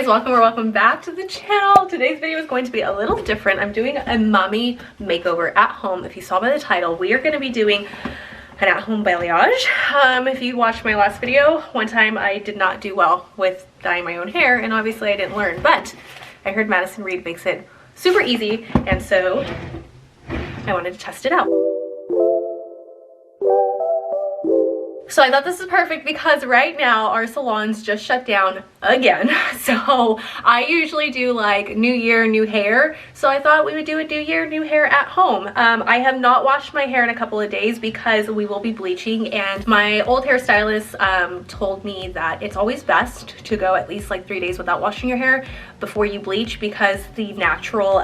welcome or welcome back to the channel. Today's video is going to be a little different. I'm doing a mommy makeover at home. If you saw by the title, we are going to be doing an at-home balayage. If you watched my last video, one time I did not do well with dyeing my own hair, and obviously I didn't learn, but I heard Madison Reed makes it super easy, and so I wanted to test it out. So I thought this is perfect because right now our salons just shut down again. So I usually do like new year, new hair. So I thought we would do a new year, new hair at home. I have not washed my hair in a couple of days because we will be bleaching, and my old hairstylist told me that it's always best to go at least like 3 days without washing your hair before you bleach because the natural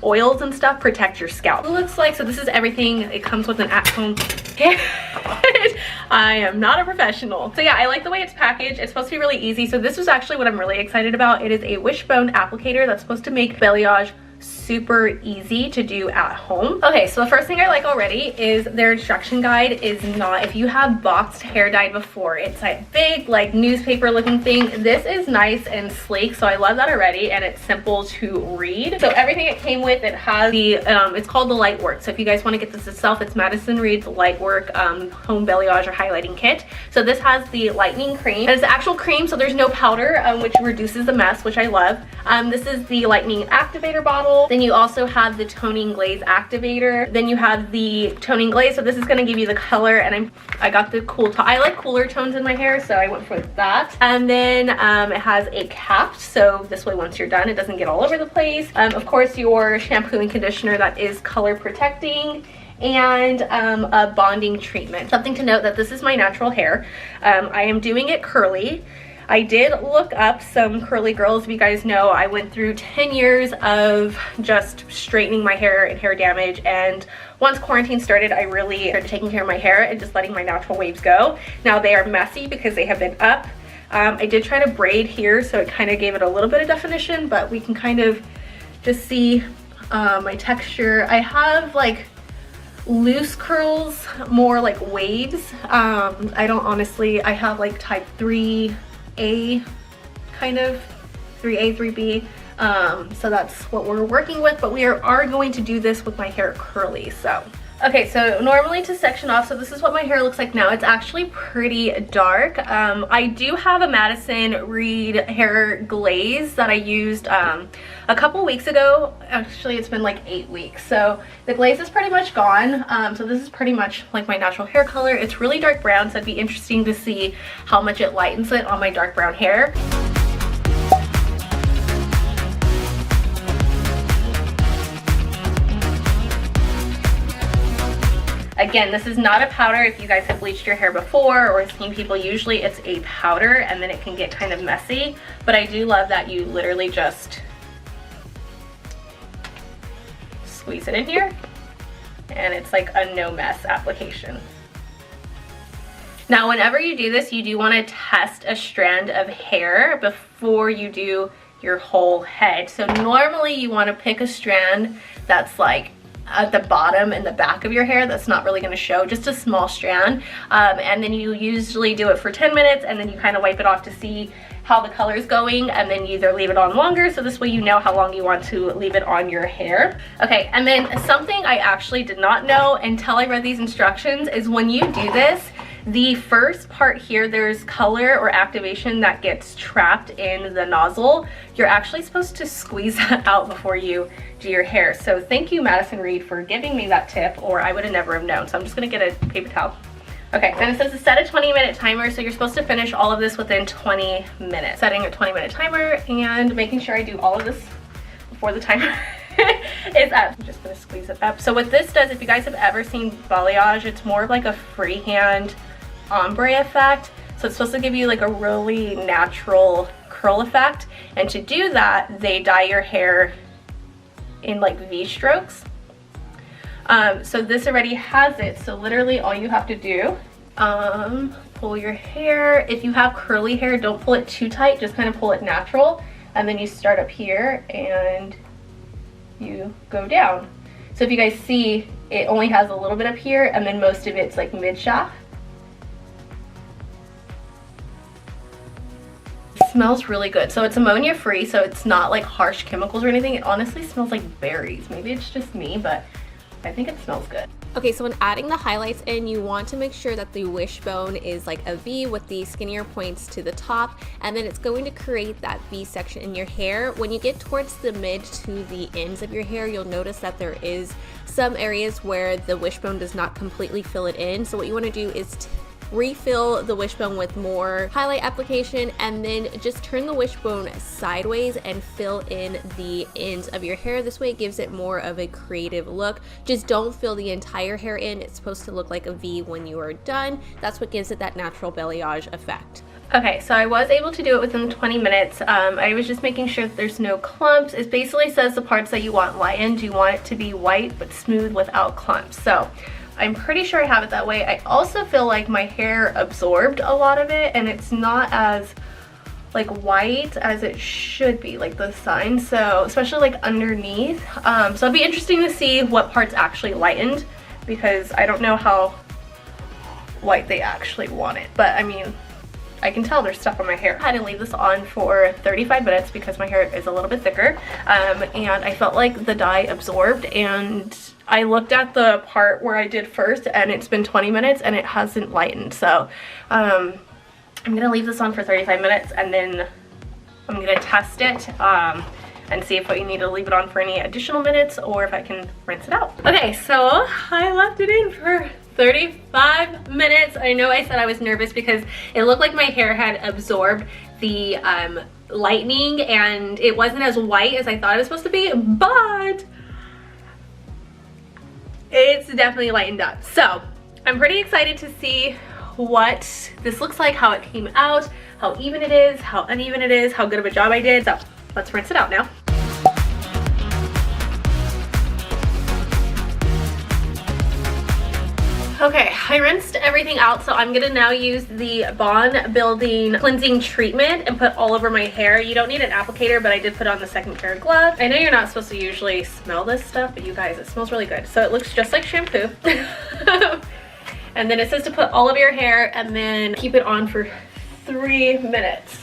oils and stuff protect your scalp. It looks like, so this is everything. It comes with an at-home kit. I am not a professional. So yeah, I like the way it's packaged. It's supposed to be really easy. So this was actually what I'm really excited about. It is a wishbone applicator that's supposed to make balayage super easy to do at home. Okay, so the first thing I like already is their instruction guide is not, if you have boxed hair dyed before, it's like big like newspaper looking thing. This is nice and sleek, so I love that already, and it's simple to read. So everything it came with, it has the it's called the Light Works. So if you guys want to get this itself, it's Madison Reed's Light Work home balayage or highlighting kit. So this has the lightening cream, and it's the actual cream, so there's no powder, which reduces the mess, which I love. This is the lightening activator bottle. Then you also have the toning glaze activator. Then you have the toning glaze. So this is going to give you the color, and I got the cool I like cooler tones in my hair, so I went for that. And then it has a cap, so this way once you're done it doesn't get all over the place. Of course, your shampoo and conditioner that is color protecting, and a bonding treatment. Something to note that this is my natural hair. I am doing it curly. I did look up some curly girls. If you guys know, I went through 10 years of just straightening my hair and hair damage, and once quarantine started, I really started taking care of my hair and just letting my natural waves go. Now they are messy because they have been up. I did try to braid here, so it kind of gave it a little bit of definition, but we can kind of just see my texture. I have like loose curls, more like waves. I don't honestly, I have like type 3A kind of, 3A, 3B. So that's what we're working with, but we are going to do this with my hair curly. So okay, so normally to section off, so this is what my hair looks like now. It's actually pretty dark. I do have a Madison Reed hair glaze that I used a couple weeks ago. Actually, it's been like 8 weeks. So the glaze is pretty much gone. So this is pretty much like my natural hair color. It's really dark brown, so it'd be interesting to see how much it lightens it on my dark brown hair. Again, this is not a powder. If you guys have bleached your hair before or seen people, usually it's a powder and then it can get kind of messy. But I do love that you literally just squeeze it in here and it's like a no mess application. Now, whenever you do this, you do want to test a strand of hair before you do your whole head. So normally you want to pick a strand that's like at the bottom and the back of your hair that's not really going to show, just a small strand, and then you usually do it for 10 minutes and then you kind of wipe it off to see how the color is going, and then you either leave it on longer, so this way you know how long you want to leave it on your hair. Okay, and then something I actually did not know until I read these instructions is when you do this, the first part here, there's color or activation that gets trapped in the nozzle. You're actually supposed to squeeze that out before you do your hair. So thank you, Madison Reed, for giving me that tip, or I would have never have known. So I'm just gonna get a paper towel. Okay, then it says to set a 20-minute timer, so you're supposed to finish all of this within 20 minutes. Setting a 20-minute timer and making sure I do all of this before the timer is up. I'm just gonna squeeze it up. So what this does, if you guys have ever seen balayage, it's more of like a freehand ombre effect. So it's supposed to give you like a really natural curl effect, and to do that they dye your hair in like V strokes. So this already has it, so literally all you have to do, pull your hair. If you have curly hair, don't pull it too tight, just kind of pull it natural, and then you start up here and you go down. So if you guys see, it only has a little bit up here, and then most of it's like mid shaft. smells really good. So it's ammonia free, so it's not like harsh chemicals or anything. It honestly smells like berries. Maybe it's just me, but I think it smells good. Okay, so when adding the highlights in, you want to make sure that the wishbone is like a V with the skinnier points to the top, and then it's going to create that V section in your hair. When you get towards the mid to the ends of your hair, you'll notice that there is some areas where the wishbone does not completely fill it in. So what you want to do is refill the wishbone with more highlight application, and then just turn the wishbone sideways and fill in the ends of your hair. This way it gives it more of a creative look. Just don't fill the entire hair in. It's supposed to look like a V when you are done. That's what gives it that natural balayage effect. Okay, so I was able to do it within 20 minutes. I was just making sure that there's no clumps. It basically says the parts that you want lightened. You want it to be white but smooth without clumps. So I'm pretty sure I have it that way. I also feel like my hair absorbed a lot of it, and it's not as like white as it should be, like the sign. So especially like underneath. So it'd be interesting to see what parts actually lightened, because I don't know how white they actually want it. But I mean, I can tell there's stuff on my hair. I had to leave this on for 35 minutes because my hair is a little bit thicker, and I felt like the dye absorbed, and I looked at the part where I did first and it's been 20 minutes and it hasn't lightened. So I'm gonna leave this on for 35 minutes, and then I'm gonna test it and see if I need to leave it on for any additional minutes or if I can rinse it out. Okay, so I left it in for 35 minutes. I know I said I was nervous because it looked like my hair had absorbed the lightening and it wasn't as white as I thought it was supposed to be, but it's definitely lightened up. So I'm pretty excited to see what this looks like, how it came out, how even it is, how uneven it is, how good of a job I did. So let's rinse it out now. Okay, I rinsed everything out, so I'm gonna now use the Bond Building Cleansing Treatment and put all over my hair. You don't need an applicator, but I did put on the second pair of gloves. I know you're not supposed to usually smell this stuff, but you guys, it smells really good. So it looks just like shampoo. And then it says to put all over your hair and then keep it on for 3 minutes.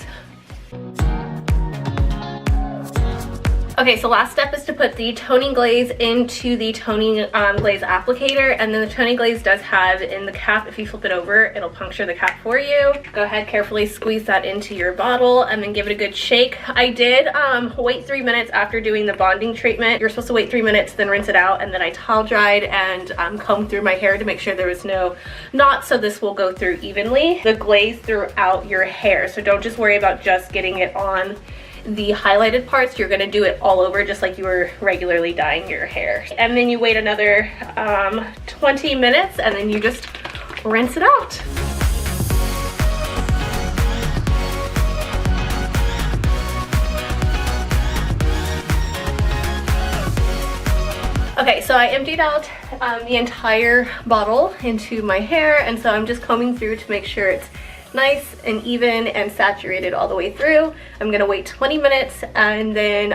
Okay, so last step is to put the toning glaze into the toning glaze applicator, and then the toning glaze does have in the cap, if you flip it over, it'll puncture the cap for you. Go ahead, carefully squeeze that into your bottle and then give it a good shake. I did wait 3 minutes after doing the bonding treatment. You're supposed to wait 3 minutes, then rinse it out, and then I towel dried and combed through my hair to make sure there was no knots, so this will go through evenly. The glaze throughout your hair, so don't just worry about just getting it on the highlighted parts. You're gonna do it all over just like you were regularly dyeing your hair. And then you wait another 20 minutes and then you just rinse it out. Okay, so I emptied out the entire bottle into my hair, and so I'm just combing through to make sure it's nice and even and saturated all the way through. I'm gonna wait 20 minutes and then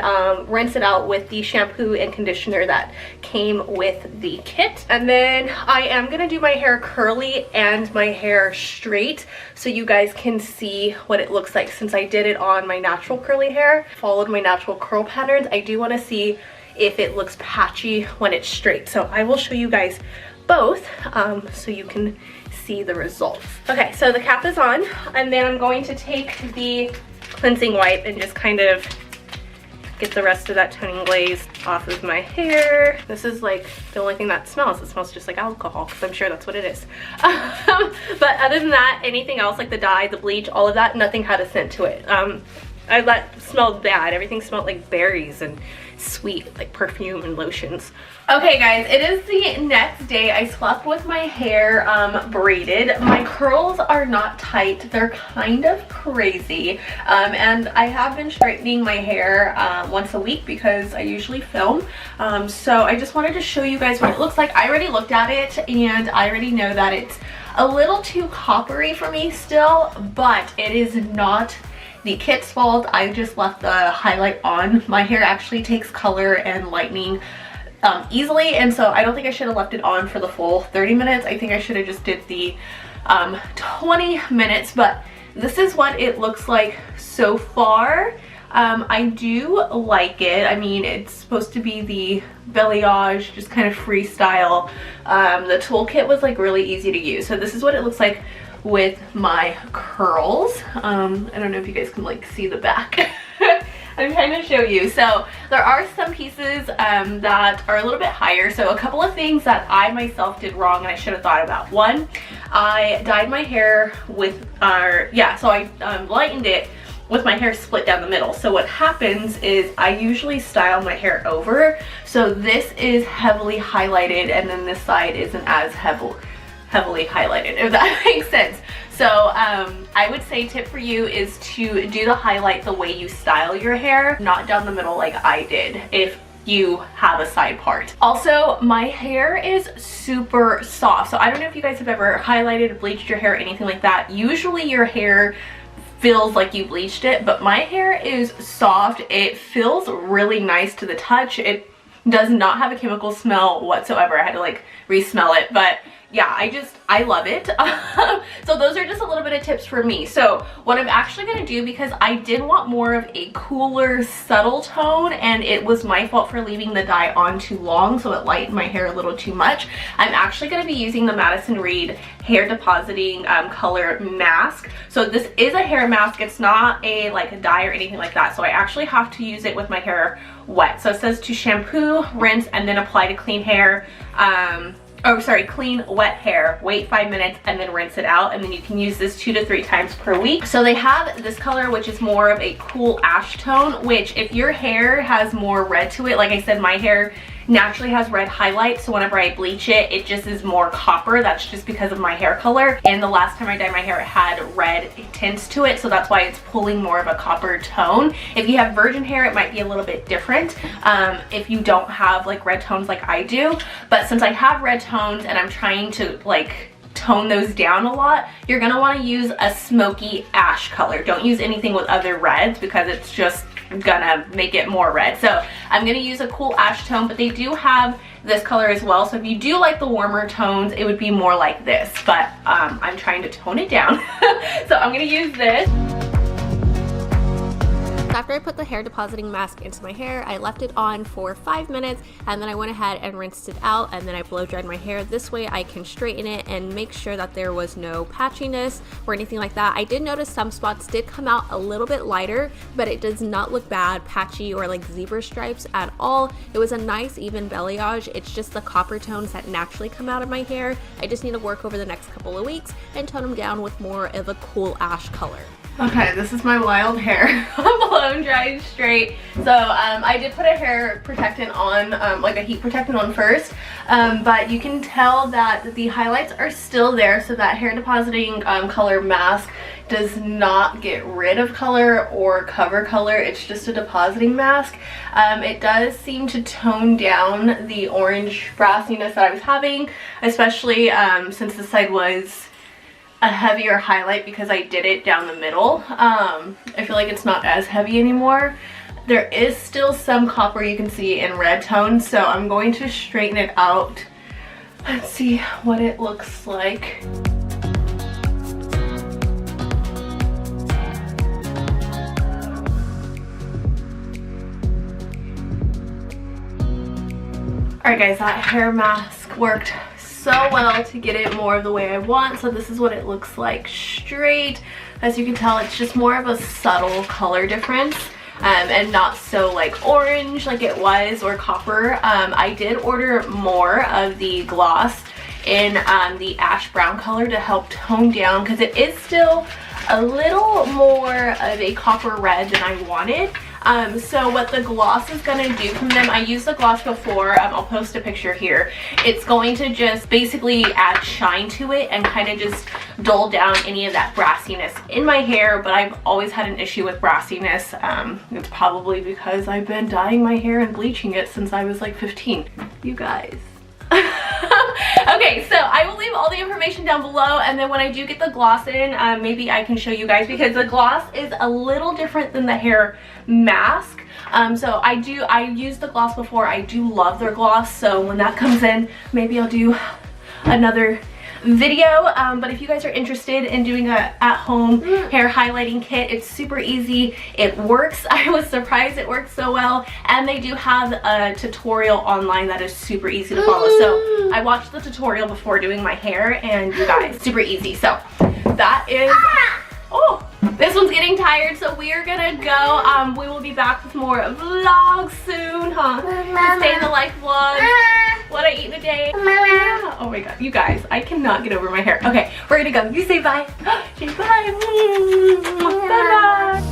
rinse it out with the shampoo and conditioner that came with the kit. And then I am gonna do my hair curly and my hair straight so you guys can see what it looks like. Since I did it on my natural curly hair, followed my natural curl patterns, I do want to see if it looks patchy when it's straight. So I will show you guys both so you can see the results. Okay, so the cap is on, and then I'm going to take the cleansing wipe and just kind of get the rest of that toning glaze off of my hair. This is like the only thing that smells. It smells just like alcohol, because I'm sure that's what it is. But other than that, anything else like the dye, the bleach, all of that, nothing had a scent to it. That smelled bad. Everything smelled like berries and sweet, like perfume and lotions. Okay guys, it is the next day. I slept with my hair braided. My curls are not tight. They're kind of crazy. And I have been straightening my hair once a week because I usually film. So I just wanted to show you guys what it looks like. I already looked at it and I already know that it's a little too coppery for me still, but it is not the kit's fault. I just left the highlight on. My hair actually takes color and lightening easily, and so I don't think I should have left it on for the full 30 minutes. I think I should have just did the 20 minutes, but this is what it looks like so far. I do like it. I mean, it's supposed to be the balayage, just kind of freestyle. The toolkit was like really easy to use. So this is what it looks like with my curls. I don't know if you guys can like see the back. I'm trying to show you. So there are some pieces that are a little bit higher. So a couple of things that I myself did wrong and I should have thought about. One, I dyed my hair with so I lightened it with my hair split down the middle. So what happens is I usually style my hair over. So this is heavily highlighted and then this side isn't as heavily highlighted, if that makes sense. So I would say tip for you is to do the highlight the way you style your hair, not down the middle like I did if you have a side part. Also, my hair is super soft. So I don't know if you guys have ever highlighted, bleached your hair, anything like that. Usually your hair feels like you bleached it, but my hair is soft. It feels really nice to the touch. It does not have a chemical smell whatsoever. I had to like re-smell it, but yeah, I love it. So those are just a little bit of tips for me. So what I'm actually gonna do, because I did want more of a cooler, subtle tone, and it was my fault for leaving the dye on too long, so it lightened my hair a little too much. I'm actually gonna be using the Madison Reed hair depositing color mask. So this is a hair mask. It's not a like a dye or anything like that. So I actually have to use it with my hair wet. So it says to shampoo, rinse, and then apply to clean hair. Clean wet hair, wait 5 minutes and then rinse it out, and then you can use this 2 to 3 times per week. So they have this color which is more of a cool ash tone, which if your hair has more red to it, like I said, my hair naturally has red highlights, so whenever I bleach it, it just is more copper. That's just because of my hair color, and the last time I dyed my hair it had red tints to it, so that's why it's pulling more of a copper tone. If you have virgin hair, it might be a little bit different if you don't have like red tones like I do, but since I have red tones and I'm trying to like tone those down a lot, you're gonna want to use a smoky ash color. Don't use anything with other reds because it's just gonna make it more red. So I'm gonna use a cool ash tone, but they do have this color as well. So if you do like the warmer tones, it would be more like this, but I'm trying to tone it down. So I'm gonna use this. After I put the hair depositing mask into my hair, I left it on for 5 minutes and then I went ahead and rinsed it out, and then I blow dried my hair. This way I can straighten it and make sure that there was no patchiness or anything like that. I did notice some spots did come out a little bit lighter, but it does not look bad, patchy, or like zebra stripes at all. It was a nice even balayage. It's just the copper tones that naturally come out of my hair. I just need to work over the next couple of weeks and tone them down with more of a cool ash color. Okay, this is my wild hair. Blown dried straight. So I did put a hair protectant on, like a heat protectant on first, but you can tell that the highlights are still there, so that hair depositing color mask does not get rid of color or cover color. It's just a depositing mask. It does seem to tone down the orange brassiness that I was having, especially since this side was a heavier highlight because I did it down the middle. I feel like it's not as heavy anymore. There is still some copper you can see in red tones, so I'm going to straighten it out. Let's see what it looks like. Alright guys, that hair mask worked so well to get it more of the way I want. So this is what it looks like straight. As you can tell, it's just more of a subtle color difference and not so like orange like it was, or copper. I did order more of the gloss in the ash brown color to help tone down, because it is still a little more of a copper red than I wanted. So what the gloss is going to do from them, I used the gloss before, I'll post a picture here. It's going to just basically add shine to it and kind of just dull down any of that brassiness in my hair, but I've always had an issue with brassiness. It's probably because I've been dyeing my hair and bleaching it since I was like 15. You guys. Okay, so I will leave all the information down below, and then when I do get the gloss in, maybe I can show you guys, because the gloss is a little different than the hair mask. So I used the gloss before. I do love their gloss, so when that comes in, maybe I'll do another video, but if you guys are interested in doing a at-home hair highlighting kit, it's super easy. It works. I was surprised it worked so well, and they do have a tutorial online that is super easy to follow. So I watched the tutorial before doing my hair, and you guys, super easy. So that is, oh, this one's getting tired, so we are gonna go. We will be back with more vlogs soon, huh? The Stay in the Life vlog. What I eat in a day. Yeah. Oh my god, you guys, I cannot get over my hair. Okay, we're gonna go. You say bye. Say bye. Bye bye.